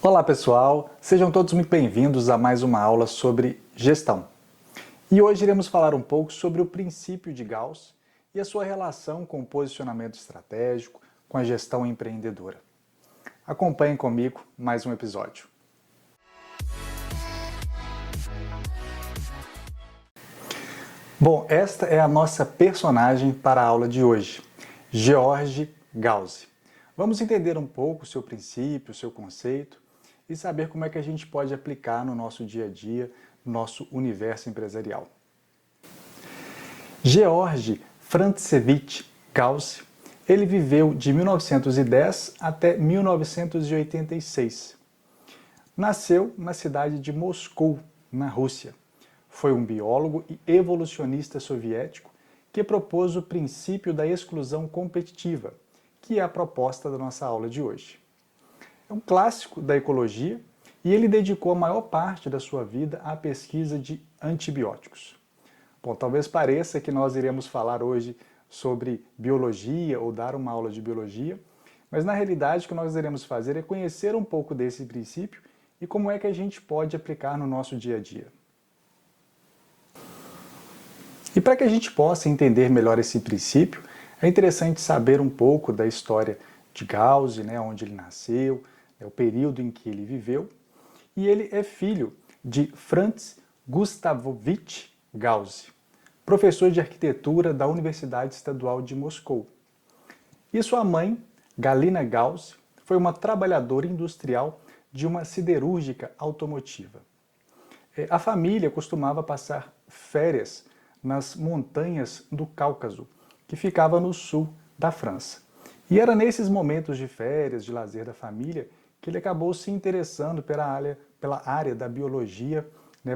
Olá pessoal, sejam todos muito bem-vindos a mais uma aula sobre gestão. E hoje iremos falar um pouco sobre o princípio de Gauss e a sua relação com o posicionamento estratégico, com a gestão empreendedora. Acompanhem comigo mais um episódio. Bom, esta é a nossa personagem para a aula de hoje, George Gauss. Vamos entender um pouco o seu princípio, o seu conceito e saber como é que a gente pode aplicar no nosso dia a dia, no nosso universo empresarial. George Francesovich Gauss, ele viveu de 1910 até 1986. Nasceu na cidade de Moscou, na Rússia. Foi um biólogo e evolucionista soviético que propôs o princípio da exclusão competitiva, que é a proposta da nossa aula de hoje. É um clássico da ecologia e ele dedicou a maior parte da sua vida à pesquisa de antibióticos. Bom, talvez pareça que nós iremos falar hoje sobre biologia ou dar uma aula de biologia, mas na realidade o que nós iremos fazer é conhecer um pouco desse princípio e como é que a gente pode aplicar no nosso dia a dia. E para que a gente possa entender melhor esse princípio, é interessante saber um pouco da história de Gauss, onde ele nasceu, o período em que ele viveu, e ele é filho de Franz Gustavovich Gauss, professor de arquitetura da Universidade Estadual de Moscou. E sua mãe, Galina Gauss, foi uma trabalhadora industrial de uma siderúrgica automotiva. A família costumava passar férias nas montanhas do Cáucaso, que ficava no sul da França. E era nesses momentos de férias, de lazer da família, que ele acabou se interessando pela área da biologia,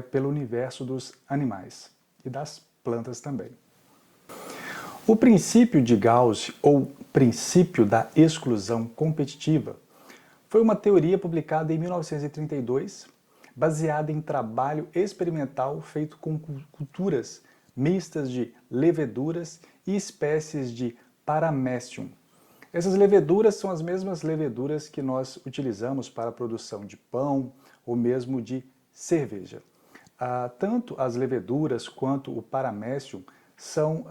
pelo universo dos animais e das plantas também. O princípio de Gauss, ou princípio da exclusão competitiva, foi uma teoria publicada em 1932, baseada em trabalho experimental feito com culturas mistas de leveduras e espécies de Paramecium. Essas leveduras são as mesmas leveduras que nós utilizamos para a produção de pão ou mesmo de cerveja. Tanto as leveduras quanto o Paramecium são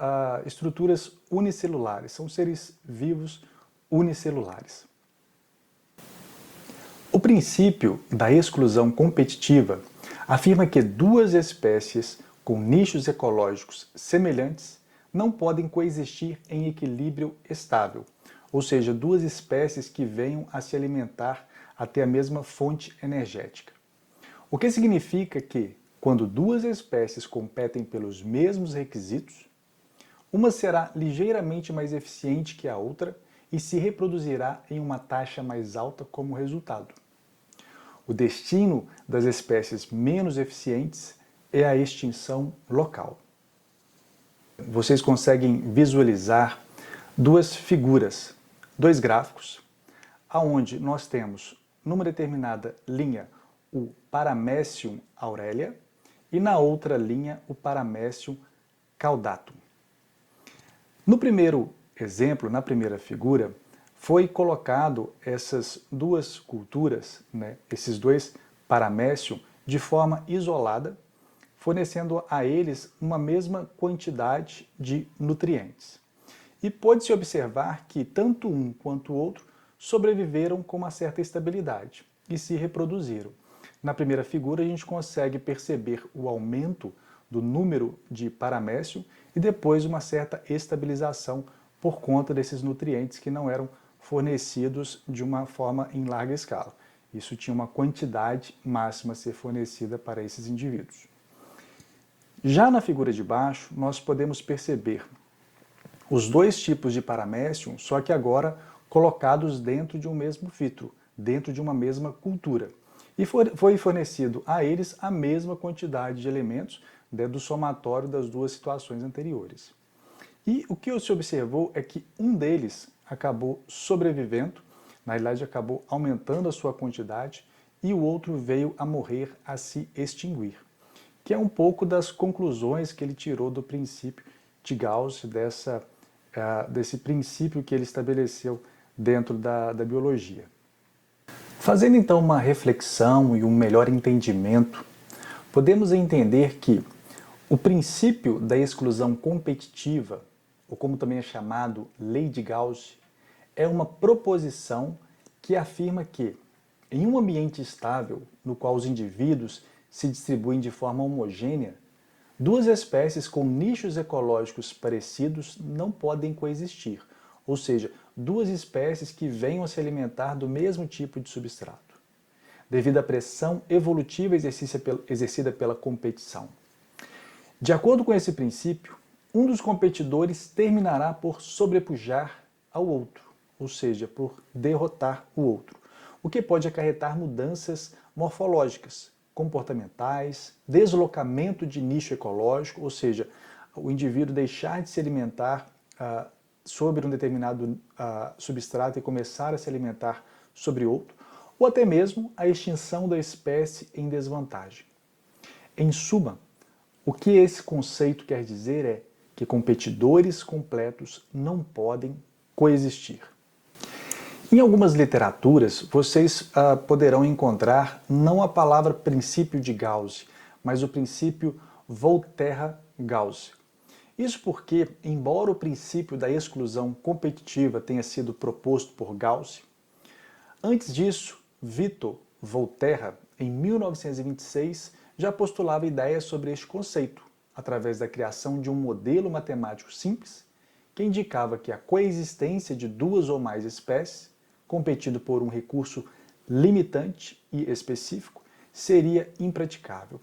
estruturas unicelulares, são seres vivos unicelulares. O princípio da exclusão competitiva afirma que duas espécies com nichos ecológicos semelhantes não podem coexistir em equilíbrio estável, ou seja, duas espécies que venham a se alimentar até a mesma fonte energética. O que significa que, quando duas espécies competem pelos mesmos requisitos, uma será ligeiramente mais eficiente que a outra e se reproduzirá em uma taxa mais alta como resultado. O destino das espécies menos eficientes é a extinção local. Vocês conseguem visualizar duas figuras, dois gráficos, onde nós temos, numa determinada linha, o Paramecium aurelia e na outra linha o Paramecium caudatum. No primeiro exemplo, na primeira figura, foi colocado essas duas culturas, esses dois Paramecium, de forma isolada, fornecendo a eles uma mesma quantidade de nutrientes. E pôde-se observar que tanto um quanto o outro sobreviveram com uma certa estabilidade e se reproduziram. Na primeira figura a gente consegue perceber o aumento do número de Paramecium e depois uma certa estabilização por conta desses nutrientes que não eram fornecidos de uma forma em larga escala. Isso tinha uma quantidade máxima a ser fornecida para esses indivíduos. Já na figura de baixo, nós podemos perceber os dois tipos de Paramecium, só que agora colocados dentro de um mesmo fitro, dentro de uma mesma cultura. E foi fornecido a eles a mesma quantidade de elementos do somatório das duas situações anteriores. E o que se observou é que um deles acabou sobrevivendo, na realidade acabou aumentando a sua quantidade, e o outro veio a morrer, a se extinguir. Que é um pouco das conclusões que ele tirou do princípio de Gauss, desse princípio que ele estabeleceu dentro da biologia. Fazendo então uma reflexão e um melhor entendimento, podemos entender que o princípio da exclusão competitiva, ou como também é chamado Lei de Gauss, é uma proposição que afirma que, em um ambiente estável, no qual os indivíduos se distribuem de forma homogênea, duas espécies com nichos ecológicos parecidos não podem coexistir, ou seja, duas espécies que venham a se alimentar do mesmo tipo de substrato, devido à pressão evolutiva exercida pela competição. De acordo com esse princípio, um dos competidores terminará por sobrepujar ao outro, ou seja, por derrotar o outro, o que pode acarretar mudanças morfológicas, comportamentais, deslocamento de nicho ecológico, ou seja, o indivíduo deixar de se alimentar sobre um determinado substrato e começar a se alimentar sobre outro, ou até mesmo a extinção da espécie em desvantagem. Em suma, o que esse conceito quer dizer é que competidores completos não podem coexistir. Em algumas literaturas, vocês poderão encontrar não a palavra princípio de Gauss, mas o princípio Volterra-Gauss. Isso porque, embora o princípio da exclusão competitiva tenha sido proposto por Gauss, antes disso, Victor Volterra, em 1926, já postulava ideias sobre este conceito, através da criação de um modelo matemático simples, que indicava que a coexistência de duas ou mais espécies, competindo por um recurso limitante e específico, seria impraticável.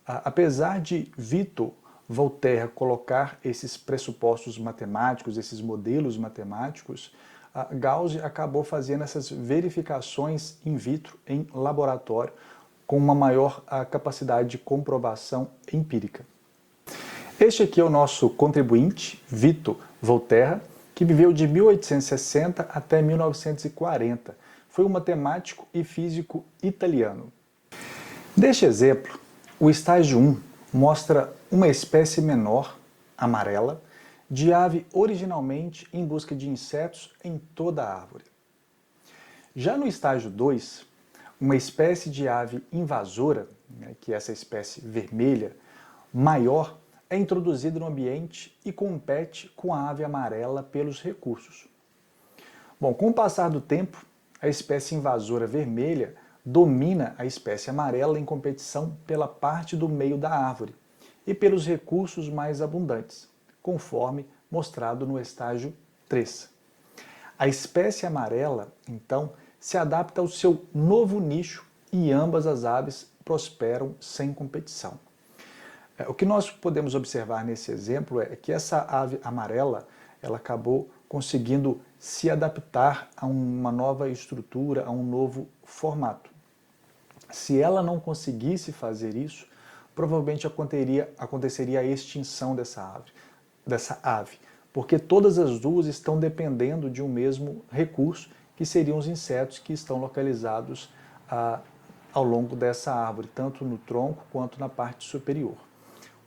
Apesar de Victor Volterra colocar esses pressupostos matemáticos, esses modelos matemáticos, Gauss acabou fazendo essas verificações in vitro, em laboratório, com uma maior capacidade de comprovação empírica. Este aqui é o nosso contribuinte, Victor Volterra, que viveu de 1860 até 1940. Foi um matemático e físico italiano. Neste exemplo, o estágio 1 mostra uma espécie menor, amarela, de ave originalmente em busca de insetos em toda a árvore. Já no estágio 2, uma espécie de ave invasora, que é essa espécie vermelha, maior, é introduzida no ambiente e compete com a ave amarela pelos recursos. Bom, com o passar do tempo, a espécie invasora vermelha domina a espécie amarela em competição pela parte do meio da árvore e pelos recursos mais abundantes, conforme mostrado no estágio 3. A espécie amarela, então, se adapta ao seu novo nicho e ambas as aves prosperam sem competição. O que nós podemos observar nesse exemplo é que essa ave amarela ela acabou conseguindo se adaptar a uma nova estrutura, a um novo formato. Se ela não conseguisse fazer isso, provavelmente aconteceria a extinção dessa ave, porque todas as duas estão dependendo de um mesmo recurso, que seriam os insetos que estão localizados ao longo dessa árvore, tanto no tronco quanto na parte superior.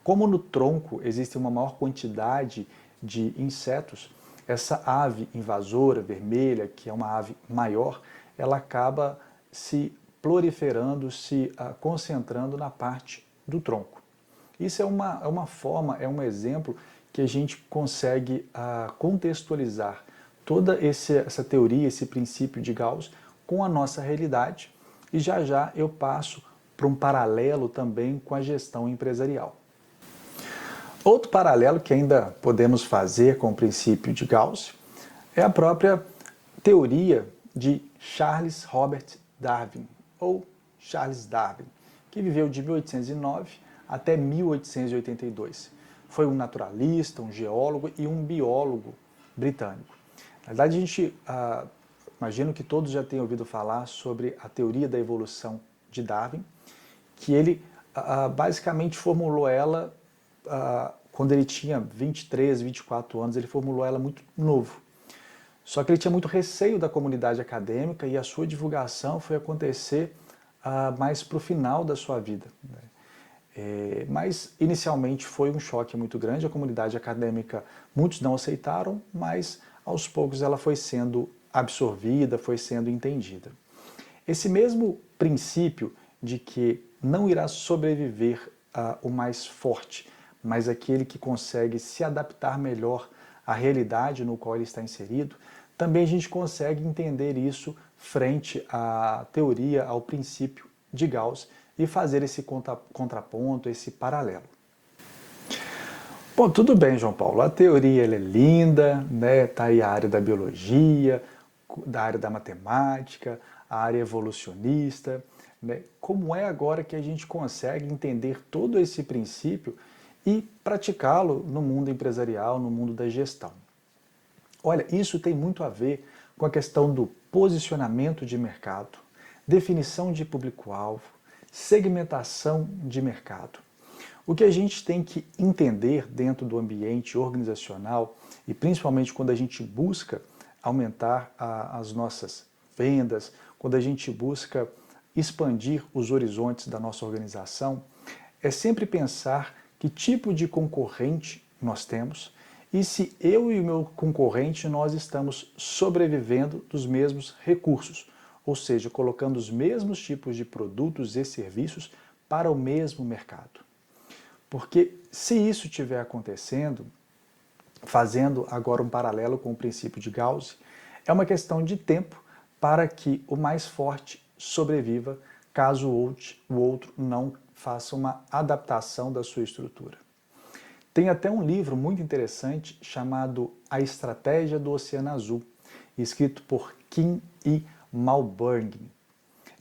Como no tronco existe uma maior quantidade de insetos, essa ave invasora vermelha, que é uma ave maior, ela acaba se proliferando, se concentrando na parte do tronco. Isso é uma forma, é um exemplo que a gente consegue contextualizar toda essa teoria, esse princípio de Gauss com a nossa realidade, e já já eu passo para um paralelo também com a gestão empresarial. Outro paralelo que ainda podemos fazer com o princípio de Gauss é a própria teoria de Charles Robert Darwin, ou Charles Darwin, que viveu de 1809 até 1882. Foi um naturalista, um geólogo e um biólogo britânico. Na verdade, a gente imagino que todos já tenham ouvido falar sobre a teoria da evolução de Darwin, que ele basicamente formulou ela quando ele tinha 23, 24 anos, ele formulou ela muito novo. Só que ele tinha muito receio da comunidade acadêmica e a sua divulgação foi acontecer mais para o final da sua vida. Mas inicialmente foi um choque muito grande, a comunidade acadêmica, muitos não aceitaram, mas aos poucos ela foi sendo absorvida, foi sendo entendida. Esse mesmo princípio de que não irá sobreviver o mais forte, mas aquele que consegue se adaptar melhor à realidade no qual ele está inserido, também a gente consegue entender isso frente à teoria, ao princípio de Gauss e fazer esse contraponto, esse paralelo. Bom, tudo bem, João Paulo, a teoria ela é linda, né? Tá aí a área da biologia, da área da matemática, a área evolucionista, né? Como é agora que a gente consegue entender todo esse princípio e praticá-lo no mundo empresarial, no mundo da gestão? Olha, isso tem muito a ver com a questão do posicionamento de mercado, definição de público-alvo, segmentação de mercado. O que a gente tem que entender dentro do ambiente organizacional, e principalmente quando a gente busca aumentar as nossas vendas, quando a gente busca expandir os horizontes da nossa organização, é sempre pensar que tipo de concorrente nós temos e se eu e o meu concorrente nós estamos sobrevivendo dos mesmos recursos, ou seja, colocando os mesmos tipos de produtos e serviços para o mesmo mercado. Porque se isso estiver acontecendo, fazendo agora um paralelo com o princípio de Gauss, é uma questão de tempo para que o mais forte sobreviva, caso o outro não faça uma adaptação da sua estrutura. Tem até um livro muito interessante chamado A Estratégia do Oceano Azul, escrito por Kim e Malburn.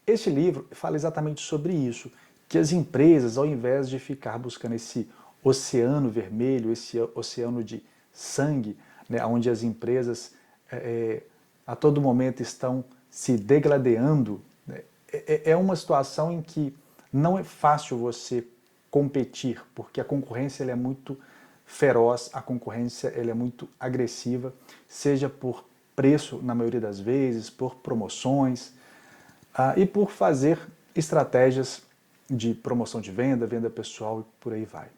Este livro fala exatamente sobre isso, que as empresas, ao invés de ficar buscando esse oceano vermelho, esse oceano de sangue, né, onde as empresas a todo momento estão se degladiando, né, é uma situação em que não é fácil você competir, porque a concorrência ela é muito feroz, a concorrência ela é muito agressiva, seja por preço, na maioria das vezes, por promoções, e por fazer estratégias de promoção de venda, venda pessoal e por aí vai.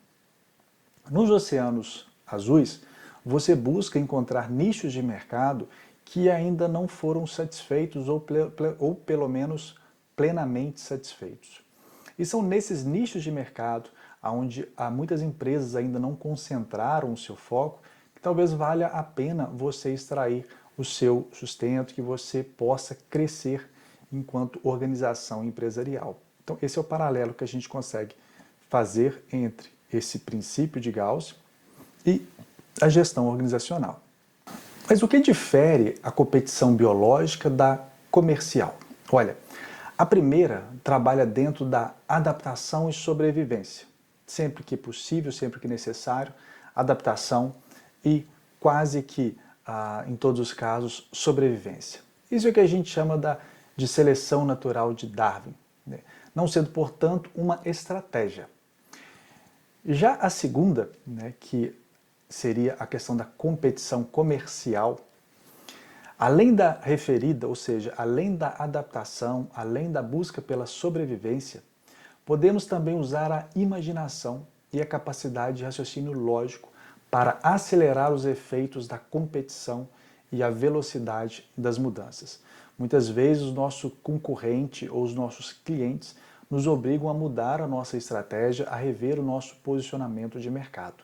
Nos oceanos azuis, você busca encontrar nichos de mercado que ainda não foram satisfeitos ou pelo menos plenamente satisfeitos. E são nesses nichos de mercado, onde muitas empresas ainda não concentraram o seu foco, que talvez valha a pena você extrair o seu sustento, que você possa crescer enquanto organização empresarial. Então, esse é o paralelo que a gente consegue fazer entre esse princípio de Gauss e a gestão organizacional. Mas o que difere a competição biológica da comercial? Olha, a primeira trabalha dentro da adaptação e sobrevivência. Sempre que possível, sempre que necessário, adaptação e quase que, em todos os casos, sobrevivência. Isso é o que a gente chama de seleção natural de Darwin, né? Não sendo, portanto, uma estratégia. Já a segunda, né, que seria a questão da competição comercial, além da referida, ou seja, além da adaptação, além da busca pela sobrevivência, podemos também usar a imaginação e a capacidade de raciocínio lógico para acelerar os efeitos da competição e a velocidade das mudanças. Muitas vezes o nosso concorrente ou os nossos clientes nos obrigam a mudar a nossa estratégia, a rever o nosso posicionamento de mercado.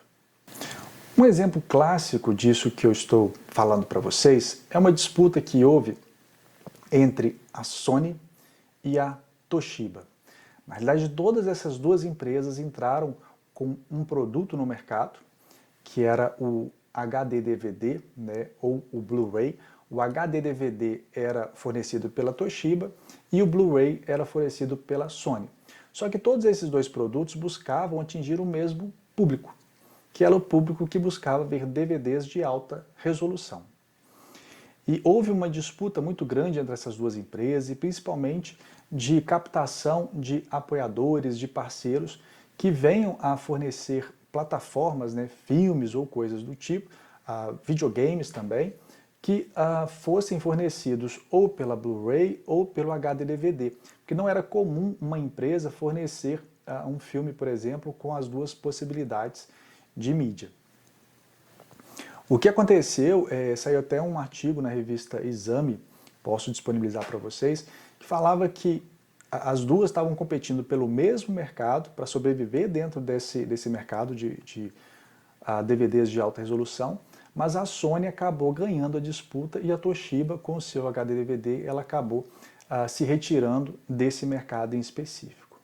Um exemplo clássico disso que eu estou falando para vocês é uma disputa que houve entre a Sony e a Toshiba. Na realidade, todas essas duas empresas entraram com um produto no mercado, que era o HD-DVD, né, ou o Blu-ray. O HD-DVD era fornecido pela Toshiba e o Blu-ray era fornecido pela Sony. Só que todos esses dois produtos buscavam atingir o mesmo público, que era o público que buscava ver DVDs de alta resolução. E houve uma disputa muito grande entre essas duas empresas, e principalmente de captação de apoiadores, de parceiros que venham a fornecer plataformas, né, filmes ou coisas do tipo, videogames também, que fossem fornecidos ou pela Blu-ray ou pelo HD-DVD, porque não era comum uma empresa fornecer um filme, por exemplo, com as duas possibilidades de mídia. O que aconteceu, saiu até um artigo na revista Exame, posso disponibilizar para vocês, que falava que as duas estavam competindo pelo mesmo mercado para sobreviver dentro desse mercado de DVDs de alta resolução, mas a Sony acabou ganhando a disputa e a Toshiba, com o seu HD DVD, ela acabou se retirando desse mercado em específico.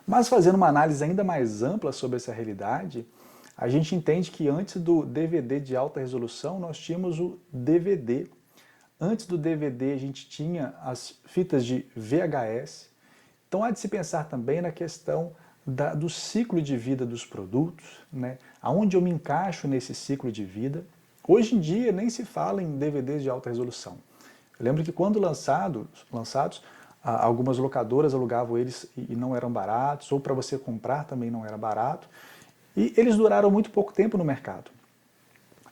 Mas fazendo uma análise ainda mais ampla sobre essa realidade, a gente entende que antes do DVD de alta resolução, nós tínhamos o DVD. Antes do DVD, a gente tinha as fitas de VHS. Então, há de se pensar também na questão do ciclo de vida dos produtos, né? Aonde eu me encaixo nesse ciclo de vida. Hoje em dia, nem se fala em DVDs de alta resolução. Eu lembro que quando lançados, algumas locadoras alugavam eles e não eram baratos, ou para você comprar também não era barato. E eles duraram muito pouco tempo no mercado.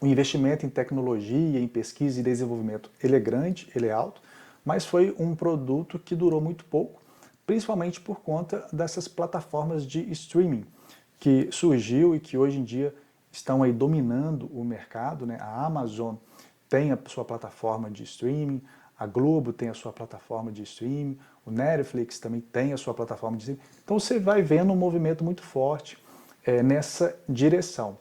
O investimento em tecnologia, em pesquisa e desenvolvimento, ele é grande, ele é alto, mas foi um produto que durou muito pouco, principalmente por conta dessas plataformas de streaming que surgiu e que hoje em dia estão aí dominando o mercado, né? A Amazon tem a sua plataforma de streaming, a Globo tem a sua plataforma de streaming, o Netflix também tem a sua plataforma de streaming. Então você vai vendo um movimento muito forte nessa direção,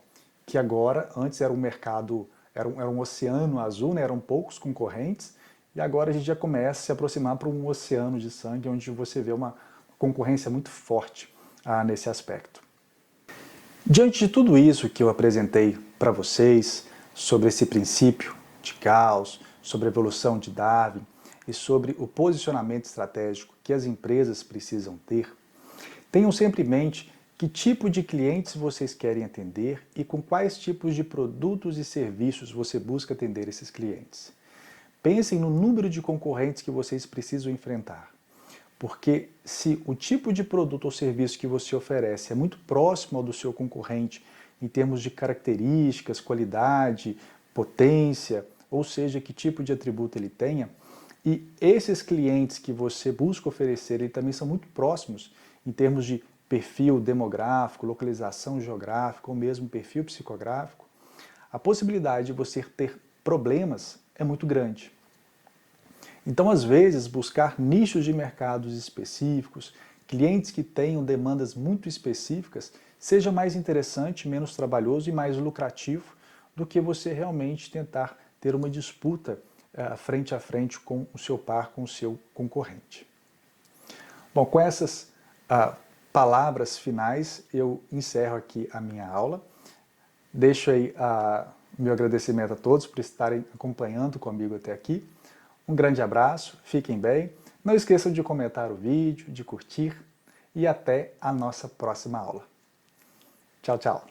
que agora, antes era um mercado, era um oceano azul, né? Eram poucos concorrentes, e agora a gente já começa a se aproximar para um oceano de sangue, onde você vê uma concorrência muito forte nesse aspecto. Diante de tudo isso que eu apresentei para vocês, sobre esse princípio de Gauss, sobre a evolução de Darwin e sobre o posicionamento estratégico que as empresas precisam ter, tenham sempre em mente que tipo de clientes vocês querem atender e com quais tipos de produtos e serviços você busca atender esses clientes. Pensem no número de concorrentes que vocês precisam enfrentar, porque se o tipo de produto ou serviço que você oferece é muito próximo ao do seu concorrente em termos de características, qualidade, potência, ou seja, que tipo de atributo ele tenha, e esses clientes que você busca oferecer ele também são muito próximos em termos de perfil demográfico, localização geográfica ou mesmo perfil psicográfico, a possibilidade de você ter problemas é muito grande. Então, às vezes, buscar nichos de mercados específicos, clientes que tenham demandas muito específicas, seja mais interessante, menos trabalhoso e mais lucrativo do que você realmente tentar ter uma disputa frente a frente com o seu par, com o seu concorrente. Bom, com essas palavras finais, eu encerro aqui a minha aula. Deixo aí meu agradecimento a todos por estarem acompanhando comigo até aqui. Um grande abraço, fiquem bem. Não esqueçam de comentar o vídeo, de curtir e até a nossa próxima aula. Tchau, tchau.